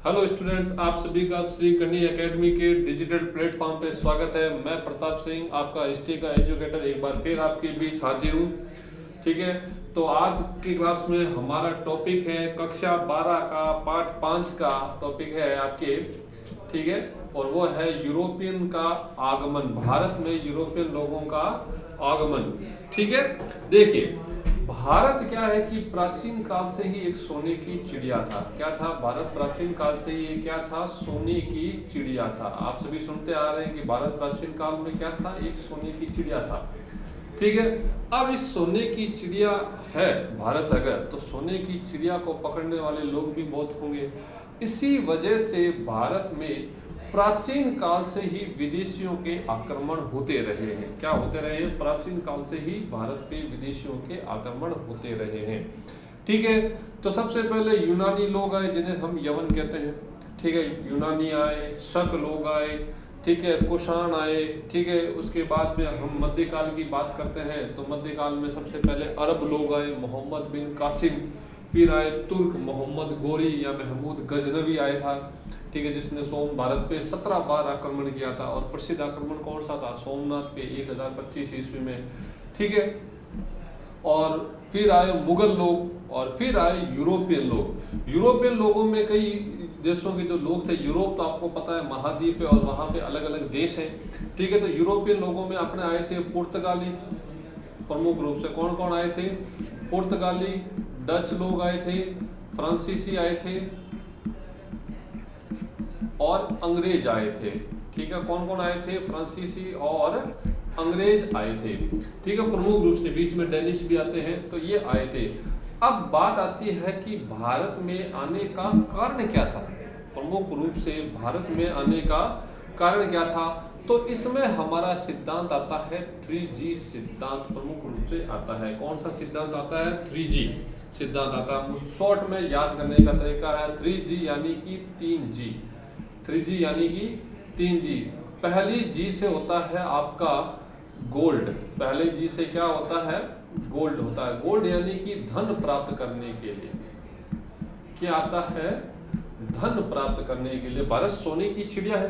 Hello students, आप सभी का श्री कन्या एकेडमी के डिजिटल प्लेटफॉर्म पे स्वागत है। मैं प्रताप सिंह, आपका हिस्ट्री का एजुकेटर, एक बार फिर आपके बीच हाजिर हूँ। ठीक है, तो आज की क्लास में हमारा टॉपिक है कक्षा 12 का पाठ 5 का टॉपिक है आपके। ठीक है, और वो है यूरोपियन का आगमन, भारत में यूरोपियन लोगों का आगमन। ठीक है, देखिए भारत क्या है कि प्राचीन काल से ही एक सोने की चिड़िया था। क्या था भारत? प्राचीन काल से ही क्या था? सोने की चिड़िया था। आप सभी सुनते आ रहे हैं कि भारत प्राचीन काल में क्या था? एक सोने की चिड़िया था। ठीक है, अब इस सोने की चिड़िया है भारत, अगर तो सोने की चिड़िया को पकड़ने वाले लोग भी बहुत होंगे। इसी वजह से भारत में प्राचीन काल से ही विदेशियों के आक्रमण होते रहे हैं। क्या होते रहे हैं? प्राचीन काल से ही भारत पे विदेशियों के आक्रमण होते रहे हैं। ठीक है, तो सबसे पहले यूनानी लोग आए जिन्हें हम यवन कहते हैं। ठीक है, यूनानी आए, शक लोग आए, ठीक है, कुषाण आए। ठीक है, उसके बाद में हम मध्यकाल की बात करते हैं तो मध्यकाल में सबसे पहले अरब लोग आए, मोहम्मद बिन कासिम। फिर आए तुर्क, मोहम्मद गोरी या महमूद गजनवी आया था। ठीक है, जिसने भारत पे 17 बार आक्रमण किया था। और प्रसिद्ध आक्रमण कौन सा था? सोमनाथ पे 1025 ईस्वी में। ठीक है, और फिर आए मुगल लोग और फिर आए यूरोपियन लोग। यूरोपियन लोगों में कई देशों के जो लोग थे, यूरोप तो आपको पता है महाद्वीप है और वहाँ पे अलग अलग देश हैं। ठीक है, तो यूरोपियन लोगों में अपने आए थे पुर्तगाली, प्रमुख रूप से कौन कौन आए थे? पुर्तगाली, डच लोग आए थे, फ्रांसीसी आए थे और अंग्रेज आए थे। ठीक है, कौन कौन आए थे? फ्रांसीसी और अंग्रेज आए थे। ठीक है, प्रमुख रूप से, बीच में डेनिश भी आते हैं, तो ये आए थे। अब बात आती है कि भारत में आने का कारण क्या था। प्रमुख रूप से भारत में आने का कारण क्या था? तो इसमें हमारा सिद्धांत आता है 3G सिद्धांत, प्रमुख रूप से आता है। कौन सा सिद्धांत आता है? 3G सिद्धांत आता है। शॉर्ट में याद करने का तरीका है 3G यानी कि 3G। 3G यानी कि 3G। पहली जी से होता है आपका गोल्ड। पहले जी से क्या होता है? गोल्ड होता है। गोल्ड यानी कि धन प्राप्त करने के लिए। क्या आता है? धन प्राप्त करने के लिए। भारत सोने की चिड़िया है।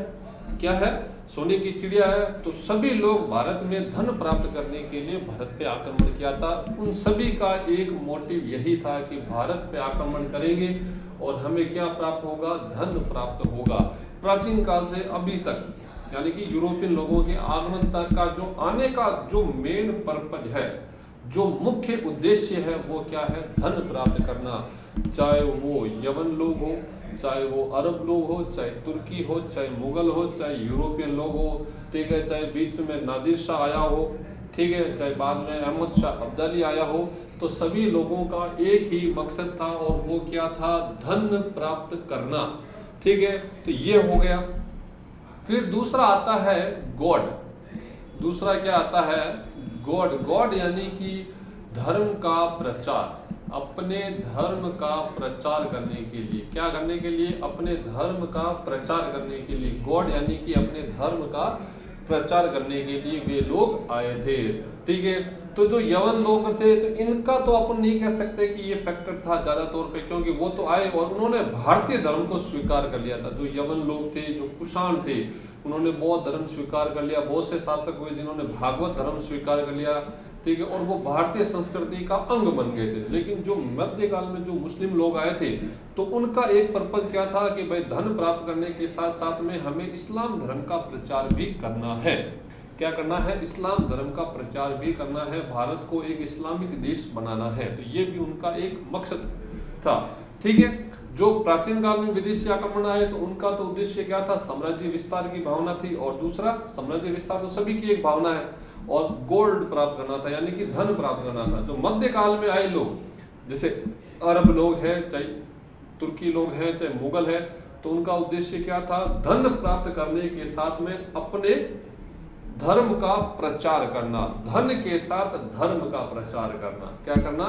क्या है? सोने की चिड़िया है। तो सभी लोग भारत में धन प्राप्त करने के लिए भारत पे आक्रमण किया था। उन सभी का एक मोटिव यही था कि भारत पे आक्रमण करेंगे और हमें क्या प्राप्त होगा? धन प्राप्त होगा। प्राचीन काल से अभी तक, यानी कि यूरोपियन लोगों के आगमन तक का जो आने का जो मेन पर्पज है, जो मुख्य उद्देश्य है, वो क्या है? धन प्राप्त करना। चाहे वो यवन लोग हो, चाहे वो अरब लोग हो, चाहे तुर्की हो, चाहे मुगल हो, चाहे यूरोपियन लोग हो। ठीक है, चाहे बीच में नादिर शाह आया हो, ठीक है, चाहे बाद में अहमद शाह अब्दाली आया हो, तो सभी लोगों का एक ही मकसद था और वो क्या था? धन प्राप्त करना। ठीक है, तो ये हो गया। फिर दूसरा आता है गॉड। दूसरा क्या आता है? गॉड। गॉड यानी कि धर्म का प्रचार। अपने धर्म का प्रचार करने के लिए। क्या करने के लिए? अपने धर्म का प्रचार करने के लिए। गॉड यानी कि अपने धर्म का प्रचार करने के लिए वे लोग आए थे। ठीक है, तो जो यवन लोग थे, तो इनका तो अपन नहीं कह सकते कि ये फैक्टर था ज्यादा तौर पे, क्योंकि वो तो आए और उन्होंने भारतीय धर्म को स्वीकार कर लिया था। जो यवन लोग थे, जो कुषाण थे, उन्होंने बौद्ध धर्म स्वीकार कर लिया। बहुत से शासक हुए जिन्होंने भागवत धर्म स्वीकार कर लिया। ठीक है, और वो भारतीय संस्कृति का अंग बन गए थे। लेकिन जो मध्यकाल में जो मुस्लिम लोग आए थे, तो उनका एक पर्पज क्या था कि भाई धन प्राप्त करने के साथ साथ में हमें इस्लाम धर्म का प्रचार भी करना है। क्या करना है? इस्लाम धर्म का प्रचार भी करना है। भारत को एक इस्लामिक देश बनाना है। तो ये भी उनका एक मकसद था। ठीक है, जो प्राचीन काल में विदेशी आक्रमण आए तो उनका तो उद्देश्य क्या था? साम्राज्य विस्तार की भावना थी। और दूसरा, साम्राज्य विस्तार तो सभी की एक भावना है, और गोल्ड प्राप्त करना था, यानी कि धन प्राप्त करना था। जो मध्यकाल में आए लोग, जैसे अरब लोग हैं, चाहे तुर्की लोग हैं, चाहे मुगल है, तो उनका उद्देश्य क्या था? धन प्राप्त करने के साथ में अपने धर्म का प्रचार करना। धन के साथ धर्म का प्रचार करना। क्या करना?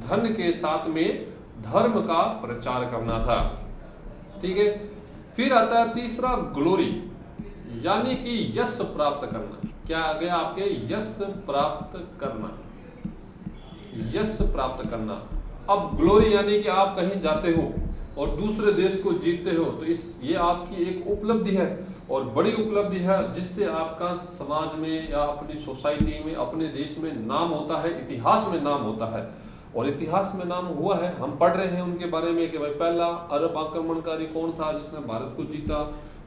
धन के साथ में धर्म का प्रचार करना था। ठीक है, फिर आता है तीसरा ग्लोरी, यानी कि यश प्राप्त करना। क्या आ गया आपके? यश प्राप्त करना। यश प्राप्त करना। अब ग्लोरी यानी कि आप कहीं जाते हो, और दूसरे देश को जीतते हो, तो ये आपकी एक उपलब्धि है और बड़ी उपलब्धि है, जिससे आपका समाज में या अपनी सोसाइटी में, अपने देश में नाम होता है, इतिहास में नाम होता है। और इतिहास में नाम हुआ है, हम पढ़ रहे हैं उनके बारे में कि भाई पहला अरब आक्रमणकारी कौन था जिसने भारत को जीता,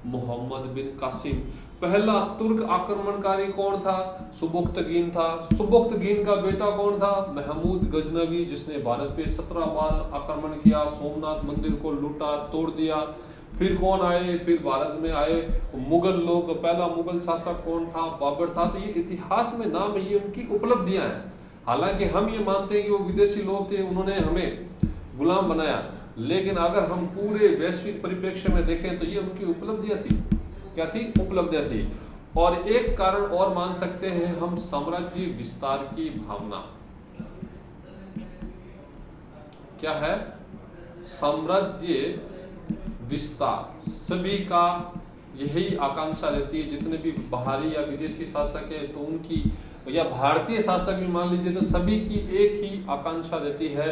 मोहम्मद बिन कासिम। पहला तुर्क आक्रमणकारी कौन था, सुबुक्तगीन था। सुबुक्तगीन का बेटा कौन था, महमूद गजनवी, जिसने भारत पे 17 बार आक्रमण किया, सोमनाथ मंदिर को लूटा तोड़ दिया। फिर कौन आए, फिर भारत में आए मुगल लोग, पहला मुगल शासक कौन था, बाबर था। तो ये इतिहास में नाम है, ये उनकी उपलब्धियां हैं। हालांकि हम ये मानते हैं कि वो विदेशी लोग थे, उन्होंने हमें गुलाम बनाया, लेकिन अगर हम पूरे वैश्विक परिप्रेक्ष्य में देखें तो ये उनकी उपलब्धियां थी। क्या थी, उपलब्धियां थी। और एक कारण और मान सकते हैं हम, साम्राज्य विस्तार की भावना। क्या है, साम्राज्य विस्तार। सभी का यही आकांक्षा रहती है, जितने भी बाहरी या विदेशी शासक है तो उनकी, या भारतीय शासक भी मान लीजिए, तो सभी की एक ही आकांक्षा रहती है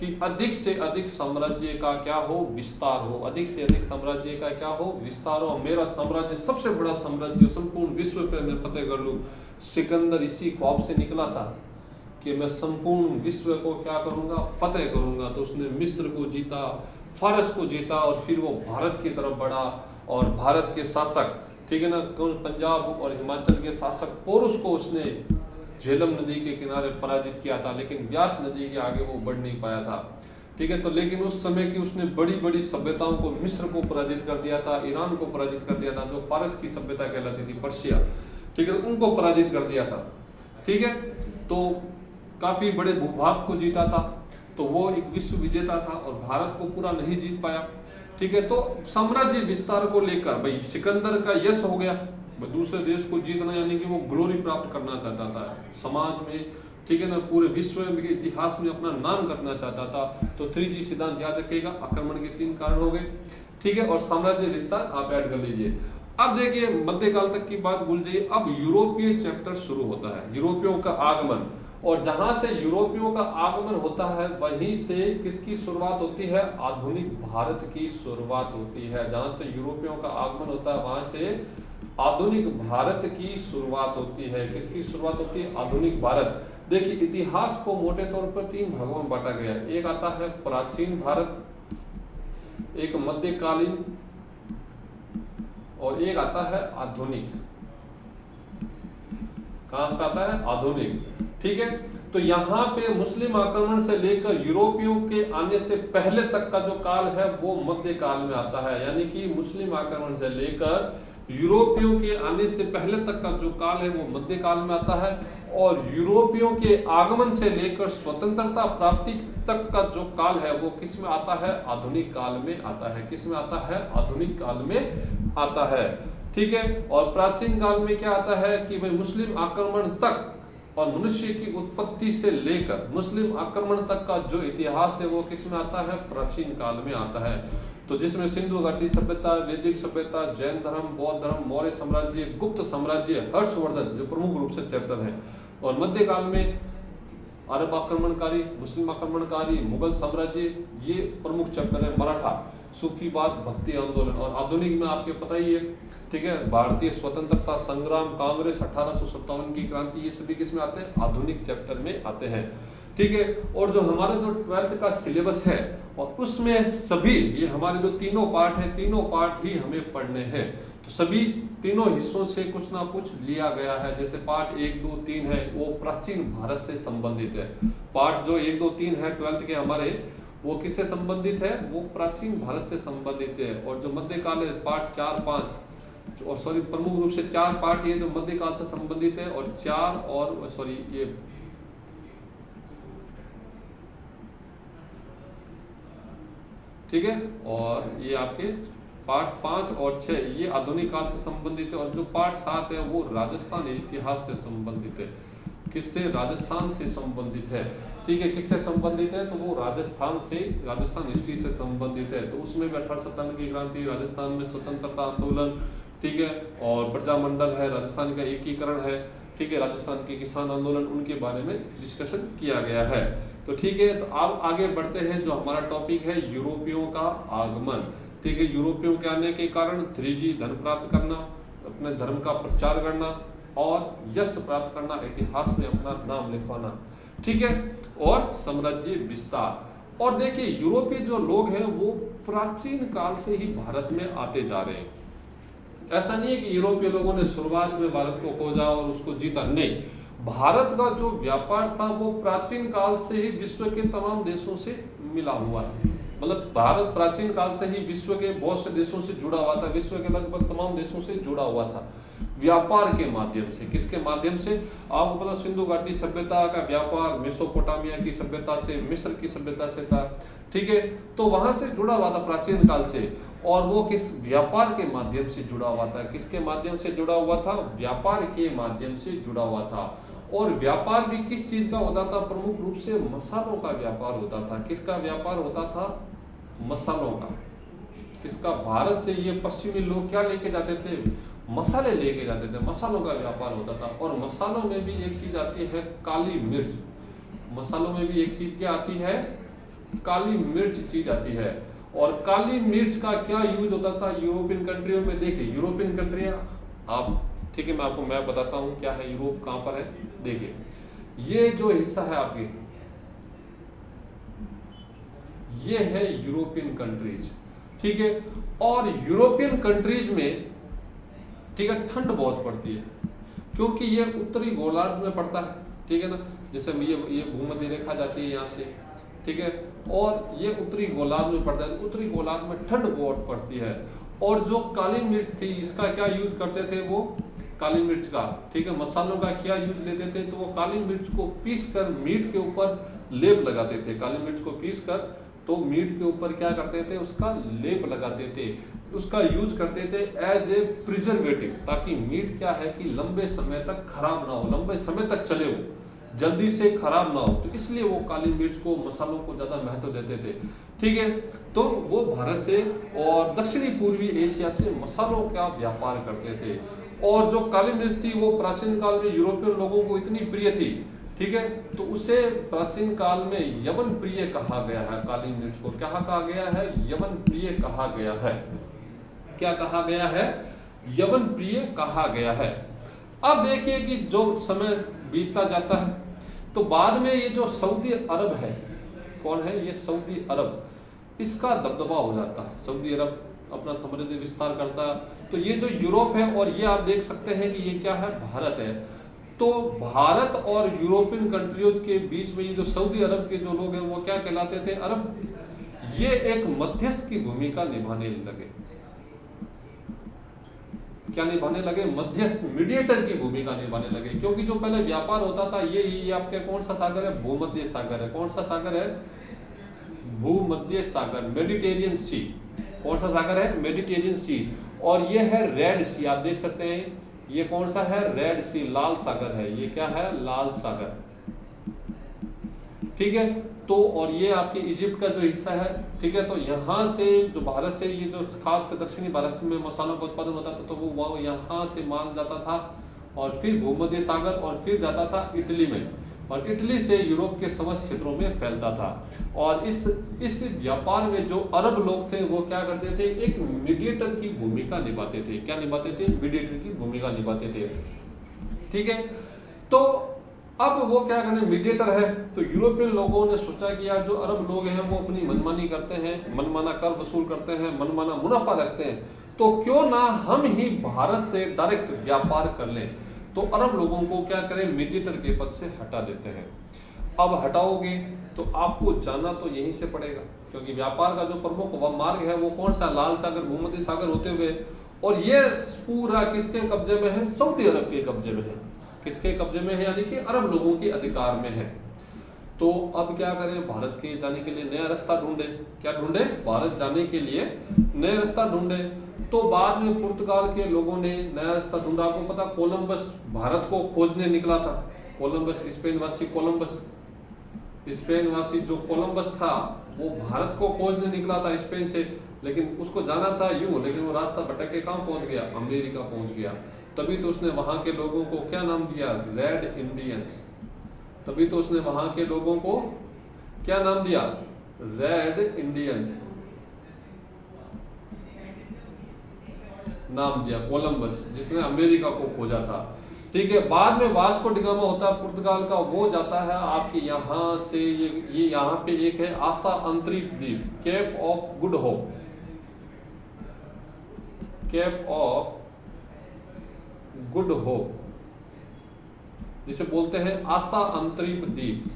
कि अधिक से अधिक साम्राज्य का क्या हो, विस्तार हो। अधिक से अधिक साम्राज्य का क्या हो, विस्तार हो। मेरा साम्राज्य सबसे बड़ा साम्राज्य, संपूर्ण विश्व पे मैं फतेह कर लूं। सिकंदर इसी ख्वाब से निकला था कि मैं संपूर्ण विश्व को क्या करूंगा, फतेह करूंगा। तो उसने मिस्र को जीता, फारस को जीता, और फिर वो भारत की तरफ बढ़ा। और भारत के शासक, ठीक है ना, पंजाब और हिमाचल के शासक पोरुष को उसने झेलम नदी के किनारे पराजित किया था, लेकिन व्यास नदी के आगे वो बढ़ नहीं पाया था। ठीक है, तो लेकिन उस समय की उसने बड़ी बड़ी सभ्यताओं को, मिस्र को पराजित कर दिया था, ईरान को पराजित कर दिया था, जो फारस की सभ्यता कहलाती थी, पर्शिया, ठीक है, उनको पराजित कर दिया था। ठीक है, तो काफी बड़े भूभाग को जीता था, तो वो एक विश्व विजेता था, और भारत को पूरा नहीं जीत पाया। ठीक है, तो साम्राज्य विस्तार को लेकर भाई सिकंदर का यश हो गया, दूसरे देश को जीतना, यानी कि वो ग्लोरी प्राप्त करना चाहता था समाज में, ठीक है ना, पूरे विश्व के इतिहास में अपना नाम करना चाहता था। तो 3G सिद्धांत याद रखिएगा, आक्रमण के 3 कारण हो गए। ठीक है, और साम्राज्य विस्तार आप ऐड कर लीजिए। अब देखिए, मध्यकाल तक की बात भूल जाइए, अब यूरोपीय चैप्टर शुरू होता है, यूरोपियों का आगमन। और जहां से यूरोपियों का आगमन होता है, वहीं से किसकी शुरुआत होती है, आधुनिक भारत की शुरुआत होती है। जहां से यूरोपियों का आगमन होता है, वहां से आधुनिक भारत की शुरुआत होती है। किसकी शुरुआत होती है, आधुनिक भारत। देखिए, इतिहास को मोटे तौर पर 3 भागों में बांटा गया है। एक आता है प्राचीन भारत, एक मध्यकालीन, और एक आता है आधुनिक। कहां पे आता है, आधुनिक। ठीक है, तो यहाँ पे मुस्लिम आक्रमण से लेकर यूरोपियों के आने से पहले तक का जो काल है वो मध्यकाल में आता है। यानी कि मुस्लिम आक्रमण से लेकर यूरोपियों के आने से पहले तक का जो काल है वो मध्यकाल में आता है, और यूरोपियों के आगमन से लेकर स्वतंत्रता प्राप्ति तक का जो काल है वो किस में आता है, आधुनिक काल में आता है। किस में आता है, आधुनिक काल में आता है। ठीक है, और प्राचीन काल में क्या आता है कि भाई मुस्लिम आक्रमण तक और मनुष्य की उत्पत्ति से लेकर मुस्लिम आक्रमण तक का जो इतिहास है वो किस में आता है, प्राचीन काल में आता है। तो जिसमें सिंधु घाटी सभ्यता, वैदिक सभ्यता, जैन धर्म, बौद्ध धर्म, मौर्य साम्राज्य, गुप्त साम्राज्य, हर्षवर्धन जो प्रमुख रूप से चैप्टर है, और मध्यकाल में अरब आक्रमणकारी, मुस्लिम आक्रमणकारी, मुगल साम्राज्य, ये प्रमुख चैप्टर है। मराठा, सूफीवाद, भक्ति आंदोलन, और आधुनिक में आपके पता ही है, ठीक है, भारतीय स्वतंत्रता संग्राम, कांग्रेस, 1857 की क्रांति, ये सभी किस में आते हैं, आधुनिक चैप्टर में आते हैं। ठीक है, और जो हमारा जो 12th का सिलेबस है और उसमें सभी ये हमारे जो तीनों पार्ट हैं, तीनों पार्ट ही हमें पढ़ने हैं। तो सभी तीनों हिस्सों से कुछ ना कुछ लिया गया है। जैसे पार्ट 1, 2, 3 है वो प्राचीन भारत से संबंधित है। पार्ट जो 1, 2, 3 है 12th के हमारे, वो किससे संबंधित है, वो प्राचीन भारत से संबंधित है। और जो मध्यकाल है पार्ट 4, 5 और सॉरी प्रमुख रूप से 4 पार्ट ये जो मध्यकाल से संबंधित है, और 4 और सॉरी ये ठीक है, और ये आपके पार्ट 5 और 6 ये आधुनिक काल से संबंधित है। और जो पार्ट 7 है वो राजस्थान इतिहास से संबंधित है। किससे, राजस्थान से संबंधित है। ठीक है, किससे संबंधित है, तो वो राजस्थान से, राजस्थान हिस्ट्री से संबंधित है। तो उसमें भी 1857 की क्रांति, राजस्थान में स्वतंत्रता आंदोलन, ठीक है, और प्रजामंडल है, राजस्थान का एकीकरण है, ठीक है, राजस्थान के किसान आंदोलन, उनके बारे में डिस्कशन किया गया है। तो ठीक है, तो अब आगे बढ़ते हैं। जो हमारा टॉपिक है यूरोपियों का आगमन। ठीक है, यूरोपियों के आने के कारण 3G धन प्राप्त करना, अपने धर्म का प्रचार करना और यश प्राप्त करना, इतिहास में अपना नाम लिखवाना। ठीक है, और साम्राज्य विस्तार। और देखिए, यूरोपीय जो लोग हैं वो प्राचीन काल से ही भारत में आते जा रहे हैं। ऐसा नहीं है कि यूरोपीय लोगों ने शुरुआत में भारत को खोजा और उसको जीता, नहीं। भारत का जो व्यापार था वो प्राचीन काल से ही विश्व के तमाम देशों से मिला हुआ है। मतलब भारत प्राचीन काल से ही विश्व के बहुत से देशों से जुड़ा हुआ था, विश्व के लगभग तमाम देशों से जुड़ा हुआ था व्यापार के माध्यम से। किसके माध्यम से? आपको पता, सिंधु घाटी सभ्यता का व्यापार मेसोपोटामिया की सभ्यता से, मिस्र की सभ्यता से था। ठीक है, तो वहां से जुड़ा हुआ था प्राचीन काल से। और वो किस व्यापार के माध्यम से जुड़ा हुआ था? किसके माध्यम से जुड़ा हुआ था? व्यापार के माध्यम से जुड़ा हुआ था। और व्यापार भी किस चीज का होता था? प्रमुख रूप से मसालों का व्यापार होता था। किसका व्यापार होता था? मसालों का। किसका? भारत से ये पश्चिमी लोग क्या लेके जाते थे? मसाले लेके जाते थे, मसालों का व्यापार होता था। और मसालों में भी एक चीज आती है, काली मिर्च। मसालों में भी एक चीज क्या आती है? काली मिर्च चीज आती है। और काली मिर्च का क्या यूज होता था यूरोपियन कंट्रियों में? देखिए, यूरोपियन कंट्रियां, आप ठीक है, मैं आपको मैप बताता हूं क्या है, यूरोप कहां पर है। देखिए, ये जो हिस्सा है आपके, ये है यूरोपियन कंट्रीज। ठीक है, और यूरोपियन कंट्रीज में, ठीक है, ठंड बहुत पड़ती है क्योंकि ये उत्तरी गोलार्ध में पड़ता है। ठीक है ना, जैसे ये भूमध्य रेखा जाती है यहाँ से। ठीक है, और ये उत्तरी गोलार्ध में पड़ता है। उत्तरी गोलार्ध में ठंड बहुत पड़ती है। और जो काली मिर्च थी, इसका क्या यूज करते थे वो? काली मिर्च का, ठीक है, मसालों का क्या यूज लेते थे? तो वो काली मिर्च को पीस कर मीट के ऊपर लेप लगाते थे। काली मिर्च को पीस कर तो मीट के ऊपर क्या करते थे? उसका लेप लगाते थे, उसका यूज करते थे एज ए प्रिजर्वेटिव, ताकि मीट क्या है कि लंबे समय तक खराब ना हो, लंबे समय तक चले, वो जल्दी से खराब ना हो। तो इसलिए वो काली मिर्च को, मसालों को ज्यादा महत्व देते थे। ठीक है, तो वो भारत से और दक्षिणी पूर्वी एशिया से मसालों का व्यापार करते थे। और जो काली मिर्च थी वो प्राचीन काल में यूरोपियन लोगों को इतनी प्रिय थी, ठीक है, तो उसे प्राचीन काल में यवन प्रिय कहा गया है। काली मिर्च को क्या कहा गया है? यवन प्रिय कहा गया है। क्या कहा गया है? यवन प्रिय कहा गया है। अब देखिए कि जो समय बीतता जाता है तो बाद में ये जो सऊदी अरब है, कौन है ये? सऊदी अरब, इसका दबदबा हो जाता है। सऊदी अरब अपना साम्राज्य विस्तार करता है। तो ये जो यूरोप है, और ये आप देख सकते हैं कि ये क्या है? भारत है। तो भारत और यूरोपियन कंट्रीज के बीच में ये जो सऊदी अरब के जो लोग हैं वो क्या कहलाते थे? अरब। ये एक मध्यस्थ की भूमिका निभाने लगे। क्या निभाने लगे? मध्यस्थ, मीडिएटर की भूमिका निभाने लगे। क्योंकि जो पहले व्यापार होता था, ये आपके कौन सा सागर है? भूमध्य सागर है। कौन सा सागर है? भूमध्य सागर, मेडिटेरियन सी। कौन सा सागर है? मेडिटेरियन सी। और ये है रेड सी, आप देख सकते हैं, ये कौन सा है? रेड सी, लाल सागर है। ये क्या है? लाल सागर। ठीक है, तो और ये आपके इजिप्ट का जो हिस्सा है। ठीक है, तो यहाँ से जो भारत से ये जो खास कर दक्षिणी भारत में मसालों का उत्पादन होता था, तो वो यहाँ से माल जाता था और फिर भूमध्य सागर और फिर जाता था इटली में, और इटली से यूरोप के समस्त क्षेत्रों में फैलता था। और इस व्यापार में जो अरब लोग थे वो क्या करते थे? एक मीडिएटर की भूमिका निभाते थे। क्या निभाते थे? मीडिएटर की भूमिका निभाते थे। ठीक है, तो अब वो क्या करने? मीडिएटर है। तो यूरोपियन लोगों ने सोचा कि यार जो अरब लोग हैं वो अपनी मनमानी करते हैं, मनमाना कर वसूल करते हैं, मनमाना मुनाफा रखते हैं, तो क्यों ना हम ही भारत से डायरेक्ट व्यापार कर लें। तो अरब लोगों को क्या करें? मीडिएटर के पद से हटा देते हैं। अब हटाओगे तो आपको जाना तो यहीं से पड़ेगा, क्योंकि व्यापार का जो प्रमुख मार्ग है वो कौन सा? लाल सागर, भूमध्य सागर होते हुए। और ये पूरा किसके कब्जे में है? सऊदी अरब के कब्जे में है। किसके कब्जे में है? यानी कि अरब लोगों के अधिकार में है। तो अब क्या करें? भारत के जाने के लिए नया रास्ता ढूंढे। क्या ढूंढे? भारत जाने के लिए नया रास्ता ढूंढे। तो बाद में पुर्तगाल के लोगों ने नया रास्ता ढूंढा। आपको पता, कोलंबस भारत को खोजने निकला था। कोलंबस, स्पेन वासी कोलंबस, स्पेन वासी जो कोलंबस था वो भारत को खोजने निकला था स्पेन से, लेकिन उसको जाना था यूं, लेकिन वो रास्ता भटक के कहाँ पहुंच गया, अमेरिका पहुंच गया। तभी तो उसने वहां के लोगों को क्या नाम दिया, रेड इंडियंस। तभी तो उसने वहां के लोगों को क्या नाम दिया, रेड इंडियंस नाम दिया, कोलंबस जिसने अमेरिका को खोजा था। ठीक है, बाद में वास्को डिगामा होता है पुर्तगाल का, वो जाता है आपके यहाँ से, ये यहाँ पे एक है आशा अंतरिक्ष द्वीप, Cape of Good Hope, Cape of Good Hope जिसे बोलते हैं आशा अंतरिक्ष द्वीप।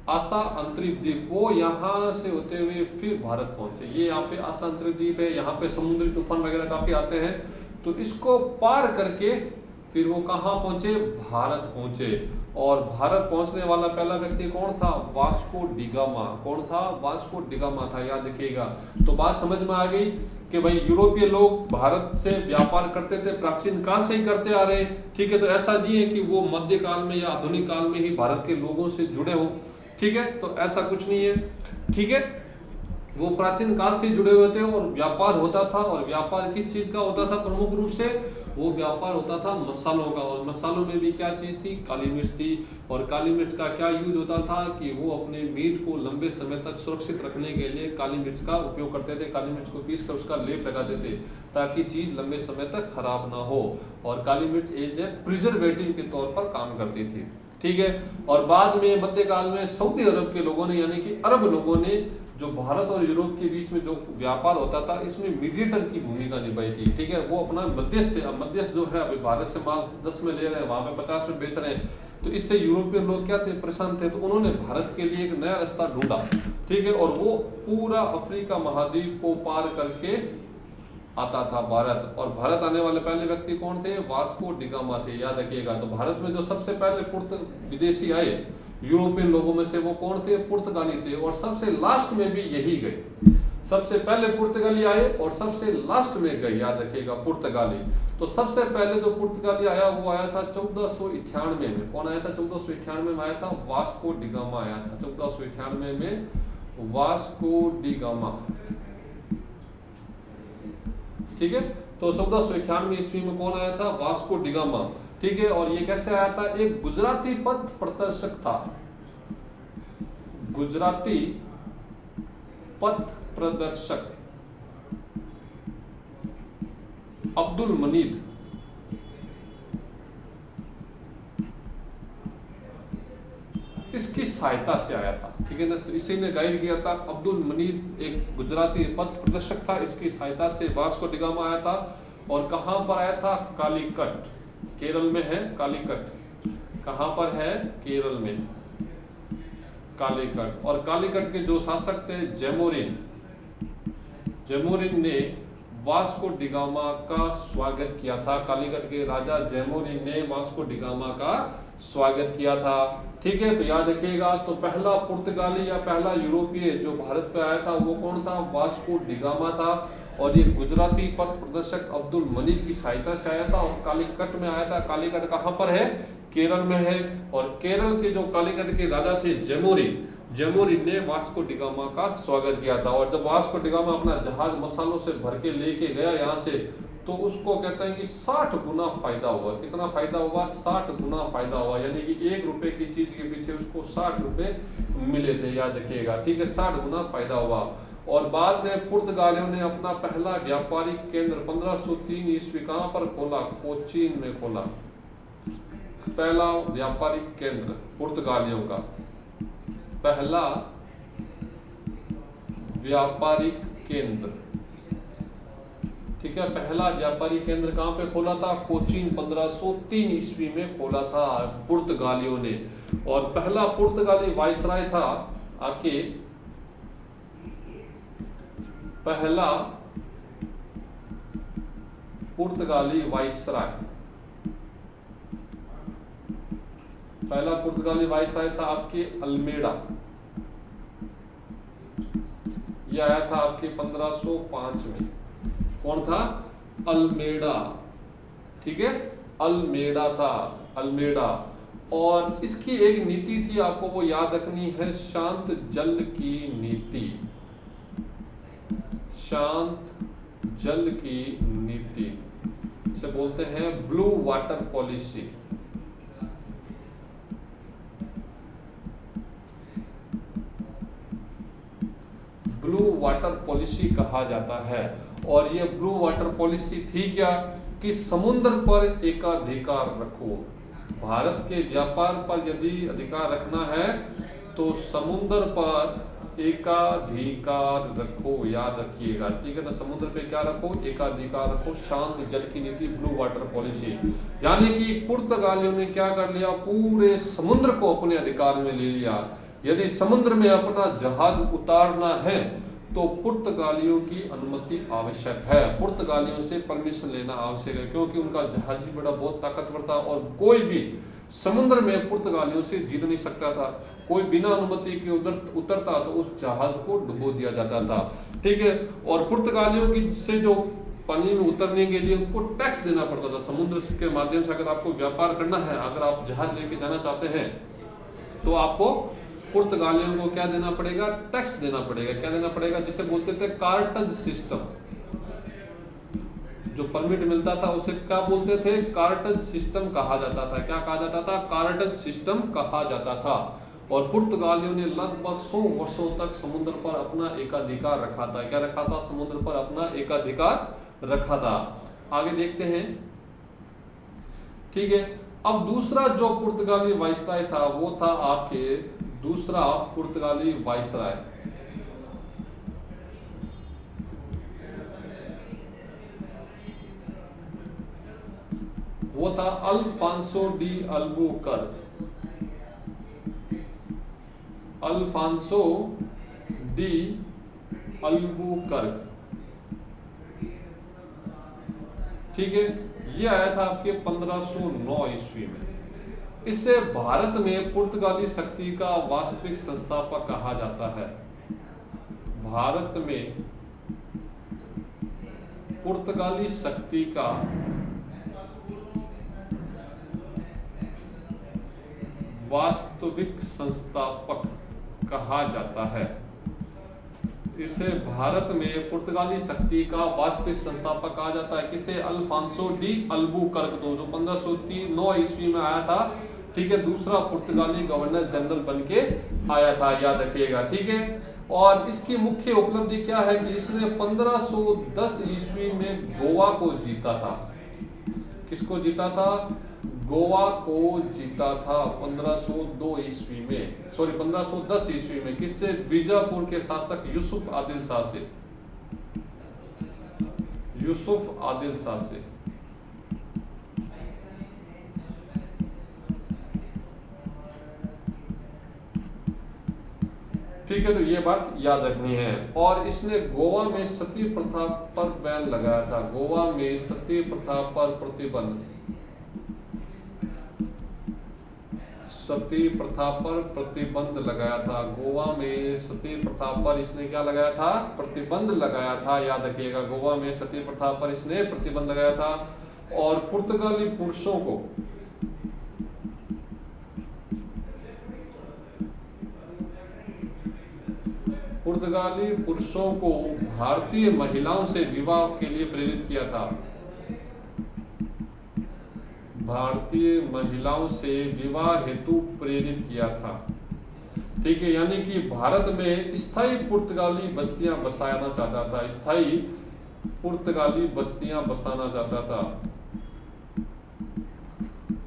आशा अंतरिक्ष द्वीप, वो यहाँ से होते हुए फिर भारत पहुंचे। ये यहाँ पे आशा अंतरिक्ष द्वीप है, यहाँ पे समुद्री तूफान वगैरह काफी आते हैं, तो इसको पार करके फिर वो कहाँ पहुंचे, भारत पहुंचे। और भारत पहुंचने वाला पहला व्यक्ति कौन था, वास्को डिगामा। कौन था, वास्को डिगामा था, याद रखिएगा। तो बात समझ में आ गई कि भाई यूरोपीय लोग भारत से व्यापार करते थे, प्राचीन काल से ही करते आ रहे। ठीक है, तो ऐसा नहीं है कि वो मध्यकाल में या आधुनिक काल में ही भारत के लोगों से जुड़े हो। ठीक है, तो ऐसा कुछ नहीं है। ठीक है, वो प्राचीन काल से जुड़े हुए थे और व्यापार होता था। और व्यापार किस चीज का होता था, प्रमुख रूप से वो व्यापार होता था मसालों का। और मसालों में भी क्या चीज थी, काली मिर्च थी। और काली मिर्च का क्या यूज होता था कि वो अपने मीट को लंबे समय तक सुरक्षित रखने के लिए काली मिर्च का उपयोग करते थे। काली मिर्च को पीस कर उसका लेप लगाते थे ताकि चीज लंबे समय तक खराब ना हो। और काली मिर्च एज ए प्रिजर्वेटिव के तौर पर काम करती थी। ठीक है, और बाद में मध्यकाल में सऊदी अरब के लोगों ने, यानी कि अरब लोगों ने, जो भारत और यूरोप के बीच में जो व्यापार होता था इसमें मीडिएटर की भूमिका निभाई थी। ठीक है, वो अपना मध्यस्थ, मध्यस्थ जो है अभी भारत से माल 10 में ले रहे हैं, वहां पे 50 में बेच रहे हैं, तो इससे यूरोपियन लोग क्या थे, परेशान थे। तो उन्होंने भारत के लिए एक नया रास्ता ढूंढा। ठीक है, और वो पूरा अफ्रीका महाद्वीप को पार करके आता था भारत। और भारत आने वाले पहले व्यक्ति कौन थे, वास्को डिगामा थे, याद रखिएगा। तो भारत में जो सबसे पहले विदेशी आए यूरोपियन लोगों में से, वो कौन थे, पुर्तगाली थे। और सबसे लास्ट में भी यही गए। सबसे पहले पुर्तगाली आए और सबसे लास्ट में गए, याद रखिएगा, पुर्तगाली। तो सबसे पहले जो पुर्तगाली आया वो आया था 1498 में। कौन आया था, 1498 में आया था, वास्को डिगामा आया था। 1498 में वास्को डिगामा। ठीक है, तो 1498 ईस्वी में कौन आया था, वास्को डिगामा। ठीक है, और ये कैसे आया था, एक गुजराती पथ प्रदर्शक था। गुजराती पथ प्रदर्शक अब्दुल मनीद, इसकी सहायता से आया था। ठीक है ना, तो इसी ने गाइड किया था। अब्दुल मनीद एक गुजराती पथ प्रदर्शक था, इसकी सहायता से वास्को डिगामा आया था। और कहां पर आया था, कालीकट, केरल में है कालीकट। कहां पर है, केरल में कालीकट। और कालीकट के जो शासक थे जैमोरिन, जैमोरिन ने वास्को डिगामा का स्वागत किया था। कालीकट के राजा जैमोरिन ने वास्को डिगामा का स्वागत किया था। ठीक है, तो याद रखिएगा। तो पहला पुर्तगाली या पहला यूरोपीय जो भारत पे आया था वो कौन था, वास्को डिगामा था। और ये गुजराती पथ प्रदर्शक अब्दुल मनीद की सहायता से आया था और कालीकट में आया था। कालीकट कहाँ पर है, केरल में है। और केरल के जो कालीकट के राजा थे जैमोरिन, जैमोरिन ने वास्को डिगामा का स्वागत किया था। और जब वास्को डिगामा अपना जहाज मसालों से भर के लेके गया यहाँ से, तो उसको कहते हैं कि 60 गुना फायदा हुआ। कितना फायदा हुआ, 60 गुना फायदा हुआ। यानी कि 1 रुपए की चीज के पीछे उसको 60 रुपए मिले थे, याद रखिएगा। ठीक है, 60 गुना फायदा हुआ। और बाद में पुर्तगालियों ने अपना पहला व्यापारिक केंद्र 1503 ईस्वी कहां पर खोला, कोचीन में खोला। पहला व्यापारिक केंद्र पुर्तगालियों का, पहला व्यापारिक केंद्र। ठीक है, पहला व्यापारिक केंद्र कहां पे खोला था, कोचीन 1503 ईस्वी में खोला था पुर्तगालियों ने। और पहला पुर्तगाली वायसराय था आपके, पहला पुर्तगाली वायसराय, पहला पुर्तगाली वायसराय था आपके अल्मेडा। यह आया था आपके 1505 में। कौन था? अल्मेडा। ठीक है, अल्मेडा था, अल्मेडा। और इसकी एक नीति थी, आपको वो याद रखनी है, शांत जल की नीति, शांत जल की नीति, इसे बोलते हैं blue water policy. Blue water policy कहा जाता है। और ये ब्लू वाटर पॉलिसी थी क्या? कि समुद्र पर एकाधिकार रखो। भारत के व्यापार पर यदि अधिकार रखना है तो समुद्र पर एकाधिकार रखो, याद रखिएगा। ठीक है ना, समुद्र पे क्या रखो? एकाधिकार रखो, शांत जल की नीति, ब्लू वाटर पॉलिसी। यानी कि पुर्तगालियों ने क्या कर लिया? पूरे समुद्र को अपने अधिकार में ले लिया। यदि समुद्र में अपना जहाज उतारना है तो पुर्तगालियों की अनुमति आवश्यक है, पुर्तगालियों से परमिशन लेना आवश्यक है, क्योंकि उनका जहाज भी बड़ा बहुत ताकतवर था और कोई भी समुद्र में पुर्तगालियों से जीत नहीं सकता था। कोई बिना अनुमति के उधर उतरता तो उस जहाज को डुबो दिया जाता था। ठीक है, और पुर्तगालियों की से जो पानी में उतरने के लिए उनको टैक्स देना पड़ता था। समुद्र के माध्यम से अगर आपको व्यापार करना है, अगर आप जहाज लेके जाना चाहते हैं तो आपको पुर्तगालियों को क्या देना पड़ेगा? टैक्स देना पड़ेगा। क्या देना पड़ेगा? जिसे बोलते थे कार्टज सिस्टम। जो परमिट मिलता था उसे क्या बोलते थे? कार्टज सिस्टम कहा जाता था। क्या कहा जाता था? कार्टज सिस्टम कहा जाता था। और पुर्तगालियों ने लगभग 100 वर्षों तक समुद्र पर अपना एकाधिकार रखा था। क्या रखा था? समुद्र पर अपना एकाधिकार रखा था। आगे देखते हैं। ठीक है, अब दूसरा जो पुर्तगाली वाइसराय था वो था आपके, दूसरा पुर्तगाली वाइसराय वो था Alfonso de Albuquerque. Alfonso de Albuquerque. ठीक है, ये आया था आपके 1509 ईस्वी में। इससे भारत में पुर्तगाली शक्ति का वास्तविक संस्थापक कहा जाता है। भारत में पुर्तगाली शक्ति का वास्तविक संस्थापक कहा जाता है। इसे भारत में पुर्तगाली शक्ति का वास्तविक संस्थापक कहा जाता है। किसे? अल्फांसो डी अल्बुकर्क, जो 1509 ईस्वी में आया था। ठीक है, दूसरा पुर्तगाली गवर्नर जनरल बन के आया था, याद रखिएगा। ठीक है, और इसकी मुख्य उपलब्धि क्या है कि इसने 1510 ईस्वी में गोवा को जीता था। किसको जीता था? गोवा को जीता था 1502 ईस्वी में, सॉरी 1510 ईस्वी में। किससे? बीजापुर के शासक यूसुफ आदिल शाह से, यूसुफ आदिल शाह से। ठीक है, तो ये बात याद रखनी है। और इसने गोवा में सती प्रथा पर बैन लगाया था। गोवा में सती प्रथा पर प्रतिबंध, सती प्रथा पर प्रतिबंध लगाया था। गोवा में सती प्रथा पर इसने क्या लगाया था? प्रतिबंध लगाया था, याद रखिएगा। गोवा में सती प्रथा पर इसने प्रतिबंध लगाया था। और पुर्तगाली पुरुषों को भारतीय महिलाओं से विवाह के लिए प्रेरित किया था। भारतीय महिलाओं से विवाह हेतु प्रेरित किया था। ठीक है, यानी कि भारत में स्थायी पुर्तगाली बस्तियां बसाना चाहता था, स्थायी पुर्तगाली बस्तियां बसाना चाहता था।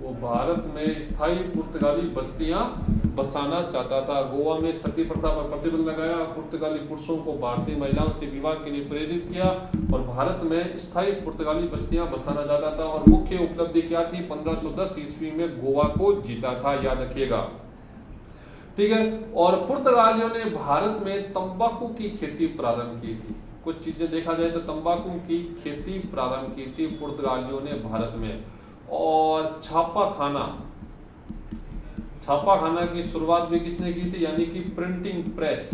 वो भारत में स्थायी पुर्तगाली बस्तियां बसाना चाहता था। गोवा में सती प्रथा पर प्रतिबंध लगाया, पुर्तगाली पुरुषों को भारतीय महिलाओं से विवाह के लिए प्रेरित किया और भारत में स्थायी पुर्तगाली बस्तियां बसाना चाहता था। और मुख्य उपलब्धि क्या थी? 1510 ईस्वी में गोवा को जीता था, याद रखिएगा। ठीक है, और पुर्तगालियों ने भारत में तंबाकू की खेती प्रारंभ की थी। कुछ चीजें देखा जाए तो तंबाकू की खेती प्रारंभ की थी पुर्तगालियों ने भारत में। और छापाखाना की शुरुआत भी किसने की थी? यानी कि प्रिंटिंग प्रेस,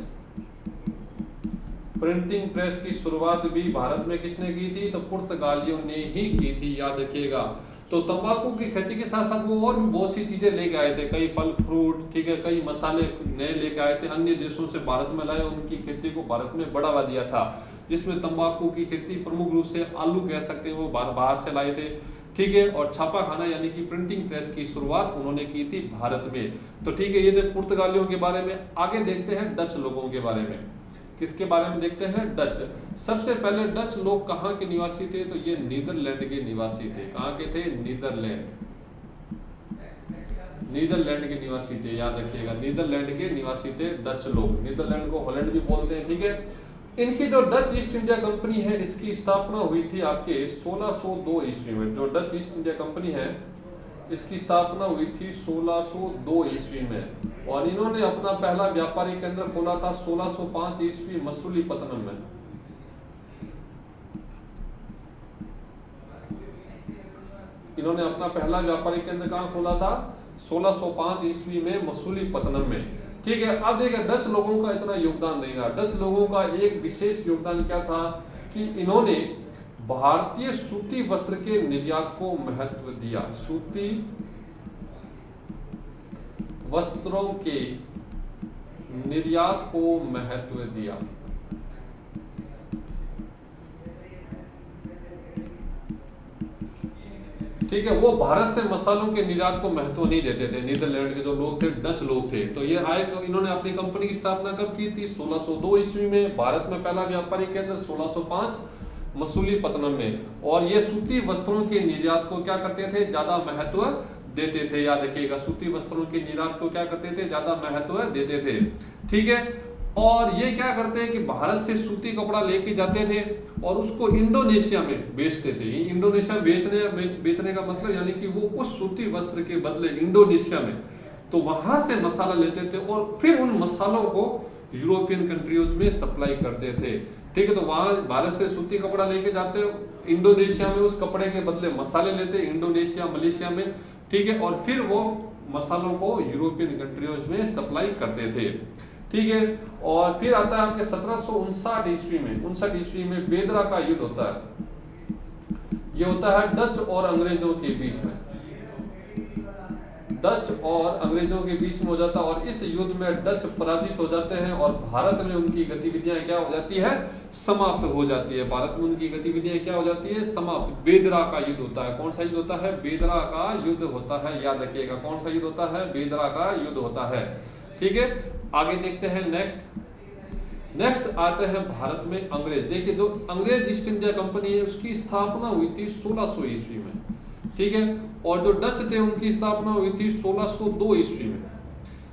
प्रिंटिंग प्रेस की शुरुआत भी भारत में किसने की थी? तो पुर्तगालियों ने ही की थी, याद रखिएगा। तो तंबाकू की खेती के साथ साथ वो और भी बहुत सी चीजें लेके आए थे, कई फल फ्रूट, ठीक है, कई मसाले नए लेके आए थे, अन्य देशों से भारत में लाए, उनकी खेती को भारत में बढ़ावा दिया था, जिसमें तंबाकू की खेती प्रमुख रूप से आलू कह सकते हैं वो बाहर से लाए थे, ठीक है। और छापा खाना यानी कि प्रिंटिंग प्रेस की शुरुआत उन्होंने की थी भारत में। तो ठीक है, ये थे पुर्तगालियों के बारे में। आगे देखते हैं डच लोगों के बारे में। किसके बारे में देखते हैं? डच। सबसे पहले डच लोग कहाँ के निवासी थे? तो ये नीदरलैंड के निवासी थे। कहाँ के थे? नीदरलैंड के निवासी थे, याद रखिएगा, नीदरलैंड के निवासी थे डच लोग। नीदरलैंड को हॉलैंड भी बोलते हैं, ठीक है। इनकी जो डच ईस्ट इंडिया कंपनी है, इसकी स्थापना हुई थी आपके 1602 ईस्वी में। जो डच ईस्ट इंडिया कंपनी है, इसकी स्थापना हुई थी 1602 ईस्वी में, और इन्होंने अपना पहला व्यापारिक केंद्र खोला था 1605 ईस्वी मसूलीपट्टनम में। इन्होंने अपना पहला व्यापारिक केंद्र कहाँ खोला था? 1605 ईस्वी में मसूलीपट्टनम में, ठीक है। अब देखिए, डच लोगों का इतना योगदान नहीं रहा। डच लोगों का एक विशेष योगदान क्या था कि इन्होंने भारतीय सूती वस्त्र के निर्यात को महत्व दिया। सूती वस्त्रों के निर्यात को महत्व दिया, ठीक है। वो भारत से मसालों के निर्यात को महत्व नहीं देते थे। नीदरलैंड के जो लोग थे, डच लोग थे। तो ये आए, इन्होंने अपनी कंपनी की स्थापना कब की थी? 1602 ईस्वी में। भारत में पहला व्यापारिक केंद्र 1605 मसूलीपट्टनम में। और ये सूती वस्त्रों के निर्यात को क्या करते थे? ज्यादा महत्व देते थे, याद रखिएगा। सूती वस्त्रों के निर्यात को क्या करते थे? ज्यादा महत्व देते थे, ठीक है। और ये क्या करते हैं कि भारत से सूती कपड़ा लेके जाते थे और उसको इंडोनेशिया में बेचते थे। इंडोनेशिया बेचने का मतलब यानी कि वो उस सूती वस्त्र के बदले इंडोनेशिया में, तो वहां से मसाला लेते थे और फिर उन मसालों को यूरोपियन कंट्रीज में सप्लाई करते थे, ठीक है। तो वहां भारत से सूती कपड़ा लेके जाते, इंडोनेशिया में उस कपड़े के बदले मसाले लेते, इंडोनेशिया, मलेशिया में, ठीक है। और फिर वो मसालों को यूरोपियन कंट्रीज में सप्लाई करते थे, ठीक है। और फिर आता है आपके 1759 ईस्वी में। 59 ईस्वी में बेदरा का युद्ध होता है। ये होता है डच और अंग्रेजों के बीच में। डच और अंग्रेजों के बीच में हो जाता है, और इस युद्ध में डच पराजित हो जाते हैं और भारत में उनकी गतिविधियां क्या हो जाती है? समाप्त हो जाती है। भारत में उनकी गतिविधियां क्या हो जाती है? समाप्त। बेदरा का युद्ध होता है। कौन सा युद्ध होता है? बेदरा का युद्ध होता है, याद रखिएगा। कौन सा युद्ध होता है? बेदरा का युद्ध होता है, ठीक है। आगे देखते हैं नेक्स्ट आते हैं भारत में अंग्रेज। देखिए, जो अंग्रेज ईस्ट इंडिया कंपनी है, उसकी स्थापना हुई थी 1600 ईस्वी में, ठीक है। और जो डच थे, उनकी स्थापना हुई थी 1602 ईस्वी में।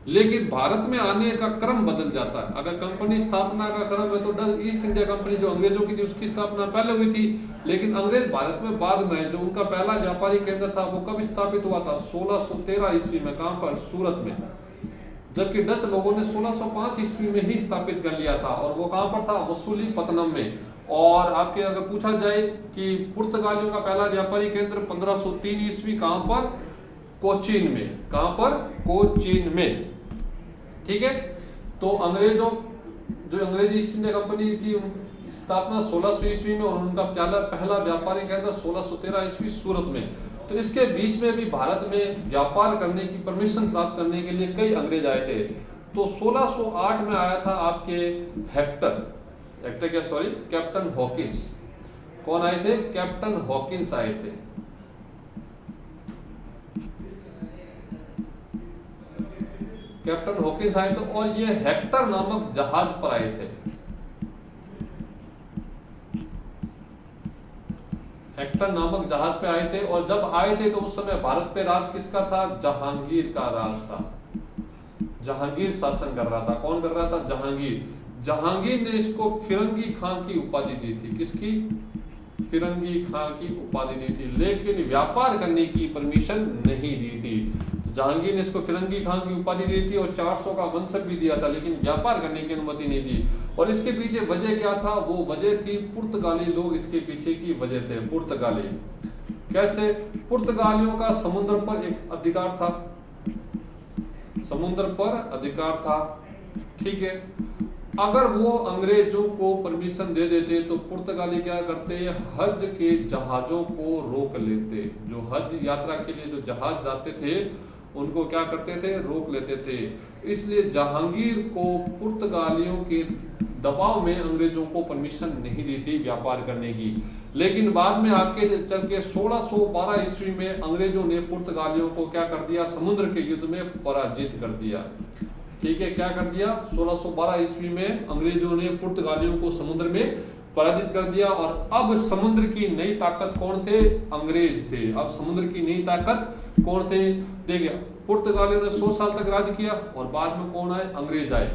लेकिन भारत में आने का क्रम बदल जाता है। अगर कंपनी स्थापना का क्रम है तो डच ईस्ट इंडिया कंपनी जो अंग्रेजों की थी, उसकी स्थापना पहले हुई थी, लेकिन अंग्रेज भारत में बाद में। जो उनका पहला व्यापारिक केंद्र था वो कब स्थापित हुआ था? 1613 ईस्वी में। कहां पर? सूरत में। जबकि डच लोगों ने 1605 ईस्वी में ही स्थापित कर लिया था, और वो कहां पर था? मसूलीपट्टनम में। और आपके अगर पूछा जाए कि पुर्तगालियों का पहला व्यापारिक केंद्र 1503 ईस्वी कहां पर? कोचीन में। कहां पर? कोचीन में, ठीक है। तो अंग्रेजों, जो अंग्रेजी ईस्ट इंडिया कंपनी थी, स्थापना 1600 ईस्वी में, और उनका पहला व्यापारिक केंद्र 1613 ईस्वी सूरत में। तो इसके बीच में भी भारत में व्यापार करने की परमिशन प्राप्त करने के लिए कई अंग्रेज आए थे। तो 1608 में आया था आपके कैप्टन हॉकिंस। कौन आए थे? कैप्टन हॉकिंस आए थे। कैप्टन हॉकिंस आए थे, और ये हेक्टर नामक जहाज पर आए थे। हेक्टर नामक जहाज पे आए थे, और जब आए थे तो उस समय भारत पे राज किसका था? जहांगीर का राज था। जहांगीर शासन कर रहा था। कौन कर रहा था? जहांगीर। जहांगीर ने इसको फिरंगी खां की उपाधि दी थी। किसकी? फिरंगी खां की उपाधि दी थी, लेकिन व्यापार करने की परमिशन नहीं दी थी। जहांगीर ने इसको फिरंगी खां की उपाधि दी थी और 400 का मनसब भी दिया था, लेकिन व्यापार करने की अनुमति नहीं दी। और इसके पीछे वजह क्या था? वो वजह थी पुर्तगाली लोग इसके पीछे की वजह थे। पुर्तगाली कैसे? पुर्तगालियों का समुद्र पर एक अधिकार था, समुद्र पर अधिकार था, ठीक है। अगर वो अंग्रेजों को परमिशन दे देते तो पुर्तगाली क्या करते, हज के जहाजों को रोक लेते। जो हज यात्रा के लिए जो जहाज जाते थे उनको क्या करते थे, रोक लेते थे। इसलिए जहांगीर को पुर्तगालियों के दबाव में अंग्रेजों को परमिशन नहीं दी थी व्यापार करने की। लेकिन बाद में आके चल के 1612 ईस्वी में अंग्रेजों ने पुर्तगालियों को क्या कर दिया, समुद्र के युद्ध में पराजित कर दिया। ठीक है, क्या कर दिया, 1612 ईस्वी में अंग्रेजों ने पुर्तगालियों को समुद्र में पराजित कर दिया। और अब समुद्र की नई ताकत कौन थे, अंग्रेज थे। अब समुद्र की नई ताकत कौन थे, देखिए पुर्तगालियों ने 100 साल तक राज किया और बाद में कौन आए, अंग्रेज आए।